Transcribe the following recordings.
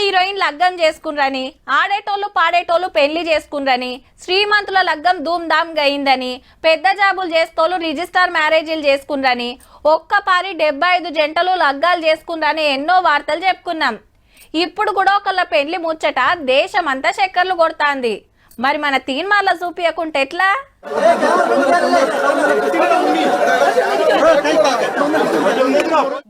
Heroine లగ్గం చేసుకున్రని, ఆడేటోళ్ళు పాడేటోళ్ళు పెళ్లి చేసుకున్రని, శ్రీమంతుల లగ్గం ధూమ్ ధామ్ గయిందని, పెద్ద జాబులు చేస్తోళ్ళు రిజిస్టర్ మ్యారేజీలు చేసుకున్రని, ఒక్కపారి 75 జంటలు లగ్గాలు చేసుకున్రని ఎన్నో వార్తలు చెప్పుకున్నాం. ఇప్పుడు కూడా ఒకళ్ళ పెళ్లి ముచ్చట దేశమంతా చక్కర్లు కొడతాంది. మరి మన తీన్మార్ల చూపియకుంటే ఎట్లా?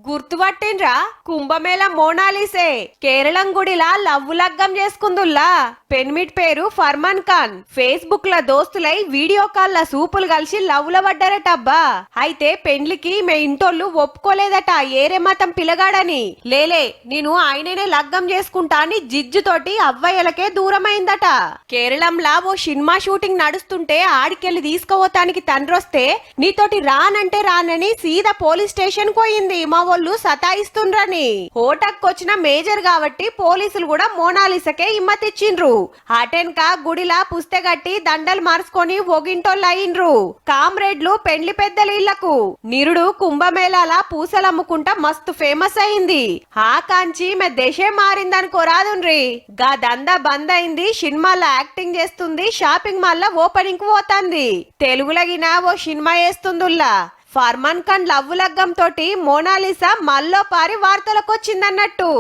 గుర్తుపట్టిండ్రా? కుంభమేళ మోనాలిసే కేరళం గుడిలా లవ్వు లగ్గం చేసుకుందుల్లా. పెన్మిట్ పేరు ఫర్మాన్ ఖాన్. ఫేస్బుక్ ల దోస్తులై వీడియో కాల్ ల సూపులు కలిసి లవ్వుల పడ్డారటబ్బా. అయితే పెండ్లికి మే ఇంటోళ్ళు ఒప్పుకోలేదట ఏరే మతం పిలగాడని. లేలే నేను ఆయననే లగ్గం చేసుకుంటా అని జిజ్జుతోటి అవ్వయ్యలకే దూరమైందట. కేరళంలా ఓ సినిమా షూటింగ్ నడుస్తుంటే ఆడికెళ్ళి తీసుకుపోతానికి తండ్రొస్తే నీతోటి రానంటే రానని సీదా పోలీస్ స్టేషన్ పోయింది. మా వాళ్ళు సతాయిస్తుండ్రని. హోటక్కొచ్చిన మేజర్ కాబట్టి పోలీసులు కూడా మోనాలిసకే హిమ్మతిచ్చిండ్రు. అటెన్క గుడిలా పుస్తెగట్టి దండలు మార్చుకొని ఒగింటోళ్ళు అయిండ్రు. కామ్రేడ్లు పెండ్లి పెద్దలు ఇళ్లకు. నిరుడు కుంభమేళాల పూసలమ్ముకుంటా మస్తు ఫేమస్ అయింది. ఆ కాంచి మే దేశే మారిందనుకోరాదుండ్రి. గా దందా బంద్ అయింది. సినిమాలో యాక్టింగ్ చేస్తుంది, షాపింగ్ మాల్ ఓపెనింగ్ పోతాంది. తెలుగులగిన ఓ సినిమా వేస్తుందిల్లా. ఫర్మాన్ ఖాన్ లవ్వు లగ్గం తోటి మోనాలిసా మల్లో పారి వార్తలకు వచ్చిందన్నట్టు.